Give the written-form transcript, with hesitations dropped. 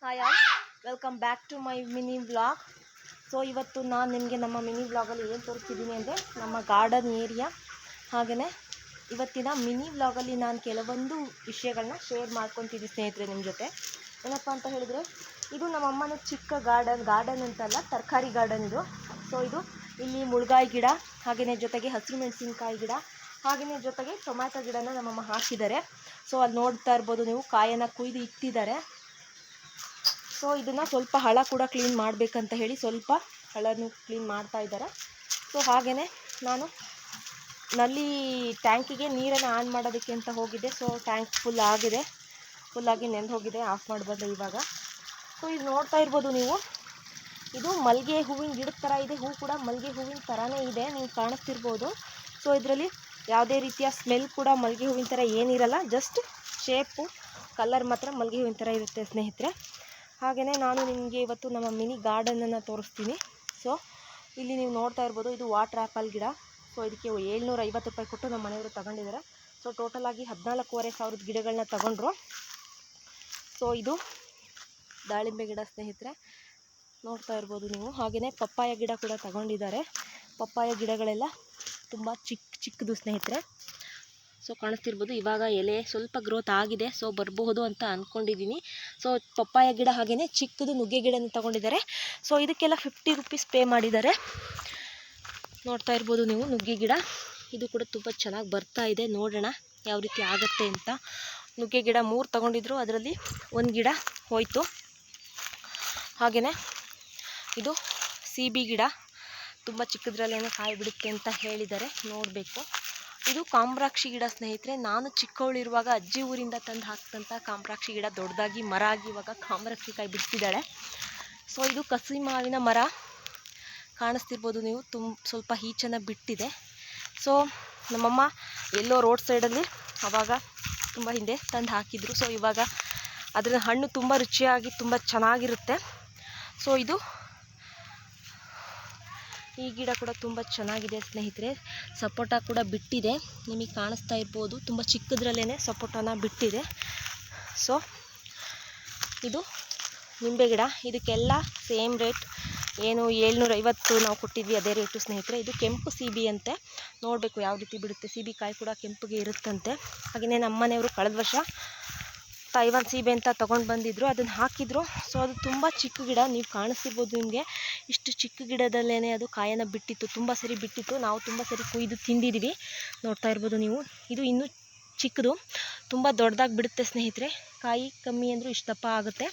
Hi all, welcome back to my mini vlog. So ಇವತ್ತು ನಾನು ನಿಮಗೆ ನಮ್ಮ ಮಿನಿ ವ್ಲಾಗಲ್ಲಿ ಏನು ತೋರಿಸ್ತಿದ್ದೀನಿ ಅಂದರೆ ನಮ್ಮ ಗಾರ್ಡನ್ ಏರಿಯಾ. ಹಾಗೆಯೇ ಇವತ್ತಿನ ಮಿನಿ ವ್ಲಾಗಲ್ಲಿ ನಾನು ಕೆಲವೊಂದು ವಿಷಯಗಳನ್ನ ಶೇರ್ ಮಾಡ್ಕೊತಿದ್ದೀನಿ ಸ್ನೇಹಿತರೆ ನಿಮ್ಮ ಜೊತೆ. ಏನಪ್ಪ ಅಂತ ಹೇಳಿದರೆ, ಇದು ನಮ್ಮಮ್ಮನ ಚಿಕ್ಕ ಗಾರ್ಡನ್ ಅಂತಲ್ಲ, ತರಕಾರಿ ಗಾರ್ಡನ್ ಇದು. ಸೊ ಇದು ಇಲ್ಲಿ ಮುಳ್ಗಾಯಿ ಗಿಡ, ಹಾಗೆಯೇ ಜೊತೆಗೆ ಹಸಿರು ಮೆಣಸಿನ್ಕಾಯಿ ಗಿಡ, ಹಾಗೆಯೇ ಜೊತೆಗೆ ಟೊಮ್ಯಾಟೊ ಗಿಡನ ನಮ್ಮಮ್ಮ ಹಾಕಿದ್ದಾರೆ. ಸೊ ಅಲ್ಲಿ ನೋಡ್ತಾ ಇರ್ಬೋದು ನೀವು, ಕಾಯನ್ನು ಕುಯ್ದು ಇಟ್ಟಿದ್ದಾರೆ. ಸೊ ಇದನ್ನು ಸ್ವಲ್ಪ ಹಳ ಕೂಡ ಕ್ಲೀನ್ ಮಾಡಬೇಕಂತ ಹೇಳಿ ಸ್ವಲ್ಪ ಹಳನು ಕ್ಲೀನ್ ಮಾಡ್ತಾ ಇದ್ದಾರೆ. ಸೊ ಹಾಗೆಯೇ ನಾನು ನಲ್ಲಿ ಟ್ಯಾಂಕಿಗೆ ನೀರನ್ನು ಆನ್ ಮಾಡೋದಕ್ಕೆ ಅಂತ ಹೋಗಿದ್ದೆ. ಸೊ ಟ್ಯಾಂಕ್ ಫುಲ್ಲಾಗಿ ನೆಂದು ಹೋಗಿದೆ, ಆಫ್ ಮಾಡಿ ಬಂದೆ ಇವಾಗ. ಸೊ ಇದು ನೋಡ್ತಾ ಇರ್ಬೋದು ನೀವು, ಇದು ಮಲ್ಲಿಗೆ ಹೂವಿನ ಗಿಡದ ಥರ ಇದೆ. ಹೂ ಕೂಡ ಮಲ್ಲಿಗೆ ಹೂವಿನ ಥರನೇ ಇದೆ, ನೀವು ಕಾಣಿಸ್ತಿರ್ಬೋದು. ಸೊ ಇದರಲ್ಲಿ ಯಾವುದೇ ರೀತಿಯ ಸ್ಮೆಲ್ ಕೂಡ ಮಲ್ಲಿಗೆ ಹೂವಿನ ಥರ ಏನಿರಲ್ಲ, ಜಸ್ಟ್ ಶೇಪು ಕಲರ್ ಮಾತ್ರ ಮಲ್ಲಿಗೆ ಹೂವಿನ ಥರ ಇರುತ್ತೆ ಸ್ನೇಹಿತರೆ. ಹಾಗೆಯೇ ನಾನು ನಿಮಗೆ ಇವತ್ತು ನಮ್ಮ ಮಿನಿ ಗಾರ್ಡನನ್ನು ತೋರಿಸ್ತೀನಿ. ಸೊ ಇಲ್ಲಿ ನೀವು ನೋಡ್ತಾ ಇರ್ಬೋದು, ಇದು ವಾಟರ್ ಆ್ಯಪಲ್ ಗಿಡ. ಸೊ ಇದಕ್ಕೆ 750 ರೂಪಾಯಿ ಕೊಟ್ಟು ನಮ್ಮ ಮನೆಯವರು ತಗೊಂಡಿದ್ದಾರೆ. ಸೊ ಟೋಟಲಾಗಿ 14,500 ಗಿಡಗಳನ್ನ ತಗೊಂಡ್ರು. ಸೊ ಇದು ದಾಳಿಂಬೆ ಗಿಡ ಸ್ನೇಹಿತರೆ, ನೋಡ್ತಾ ಇರ್ಬೋದು ನೀವು. ಹಾಗೆಯೇ ಪಪ್ಪಾಯ ಗಿಡ ಕೂಡ ತಗೊಂಡಿದ್ದಾರೆ. ಪಪ್ಪಾಯ ಗಿಡಗಳೆಲ್ಲ ತುಂಬ ಚಿಕ್ಕದು ಸ್ನೇಹಿತರೆ. ಸೊ ಕಾಣಿಸ್ತಿರ್ಬೋದು, ಇವಾಗ ಎಲೆ ಸ್ವಲ್ಪ ಗ್ರೋತ್ ಆಗಿದೆ. ಸೊ ಬರಬಹುದು ಅಂತ ಅಂದ್ಕೊಂಡಿದ್ದೀನಿ. ಸೊ ಪಪ್ಪಾಯ ಗಿಡ ಹಾಗೆಯೇ ಚಿಕ್ಕದು ನುಗ್ಗೆ ಗಿಡನ ತಗೊಂಡಿದ್ದಾರೆ. ಸೊ ಇದಕ್ಕೆಲ್ಲ 50 ರೂಪೀಸ್ ಪೇ ಮಾಡಿದ್ದಾರೆ. ನೋಡ್ತಾ ಇರ್ಬೋದು ನೀವು, ನುಗ್ಗೆ ಗಿಡ ಇದು ಕೂಡ ತುಂಬ ಚೆನ್ನಾಗಿ ಬರ್ತಾ ಇದೆ. ನೋಡೋಣ ಯಾವ ರೀತಿ ಆಗುತ್ತೆ ಅಂತ. ನುಗ್ಗೆ ಗಿಡ 3 ತಗೊಂಡಿದ್ರು, ಅದರಲ್ಲಿ 1 ಗಿಡ ಹೋಯಿತು. ಹಾಗೆಯೇ ಇದು CB ಗಿಡ, ತುಂಬ ಚಿಕ್ಕದ್ರಲ್ಲೇನೋ ಕಾಯಿ ಬಿಡುತ್ತೆ ಅಂತ ಹೇಳಿದ್ದಾರೆ, ನೋಡಬೇಕು. ಇದು ಕಾಮ್ರಾಕ್ಷಿ ಗಿಡ ಸ್ನೇಹಿತರೆ. ನಾನು ಚಿಕ್ಕವಳಿರುವಾಗ ಅಜ್ಜಿ ಊರಿಂದ ತಂದು ಹಾಕಿದಂಥ ಕಾಮ್ರಾಕ್ಷಿ ಗಿಡ ದೊಡ್ಡದಾಗಿ ಮರ ಆಗಿ ಇವಾಗ ಕಾಮ್ರಾಕ್ಷಿ ಕಾಯಿ ಬಿಡ್ತಿದ್ದಾಳೆ. ಸೊ ಇದು ಕಸಿ ಮಾವಿನ ಮರ, ಕಾಣಿಸ್ತಿರ್ಬೋದು ನೀವು, ಸ್ವಲ್ಪ ಈಚನ್ನು ಬಿಟ್ಟಿದೆ. ಸೊ ನಮ್ಮಮ್ಮ ಎಲ್ಲೋ ರೋಡ್ ಸೈಡಲ್ಲಿ ಆವಾಗ ತುಂಬ ಹಿಂದೆ ತಂದು ಹಾಕಿದ್ರು. ಸೊ ಇವಾಗ ಅದರ ಹಣ್ಣು ತುಂಬ ರುಚಿಯಾಗಿ ತುಂಬ ಚೆನ್ನಾಗಿರುತ್ತೆ. ಸೊ ಇದು ಈ ಗಿಡ ಕೂಡ ತುಂಬ ಚೆನ್ನಾಗಿದೆ ಸ್ನೇಹಿತರೆ. ಸಪೋಟ ಕೂಡ ಬಿಟ್ಟಿದೆ, ನಿಮಗೆ ಕಾಣಿಸ್ತಾ ಇರ್ಬೋದು, ತುಂಬ ಚಿಕ್ಕದ್ರಲ್ಲೇ ಸಪೋಟನ ಬಿಟ್ಟಿದೆ. ಸೊ ಇದು ನಿಂಬೆ ಗಿಡ, ಇದಕ್ಕೆಲ್ಲ ಸೇಮ್ ರೇಟ್, ಏನು 750 ನಾವು ಕೊಟ್ಟಿದ್ವಿ ಅದೇ ರೇಟು ಸ್ನೇಹಿತರೆ. ಇದು ಕೆಂಪು CB ಅಂತೆ, ನೋಡಬೇಕು ಯಾವ ರೀತಿ ಬಿಡುತ್ತೆ. CB ಕಾಯಿ ಕೂಡ ಕೆಂಪಿಗೆ ಇರುತ್ತಂತೆ. ಹಾಗೆಯೇ ನಮ್ಮ ಮನೆಯವರು ಕಳೆದ ವರ್ಷ ತೈವಾನ್ CB ಅಂತ ತೊಗೊಂಡು ಬಂದಿದ್ದರು, ಅದನ್ನು ಹಾಕಿದ್ರು. ಸೊ ಅದು ತುಂಬ ಚಿಕ್ಕ ಗಿಡ, ನೀವು ಕಾಣಿಸ್ತಿರ್ಬೋದು ನಿಮಗೆ, ಇಷ್ಟು ಚಿಕ್ಕ ಗಿಡದಲ್ಲೇ ಅದು ಕಾಯನ್ನು ಬಿಟ್ಟಿತ್ತು, ತುಂಬ ಸರಿ ಬಿಟ್ಟಿತ್ತು. ನಾವು ತುಂಬ ಸರಿ ಕುಯ್ದು ತಿಂದಿದ್ದೀವಿ, ನೋಡ್ತಾ ಇರ್ಬೋದು ನೀವು. ಇದು ಇನ್ನೂ ಚಿಕ್ಕದು, ತುಂಬ ದೊಡ್ಡದಾಗಿ ಬಿಡುತ್ತೆ ಸ್ನೇಹಿತರೆ. ಕಾಯಿ ಕಮ್ಮಿ ಅಂದರೂ ಇಷ್ಟು ದಪ್ಪ ಆಗುತ್ತೆ.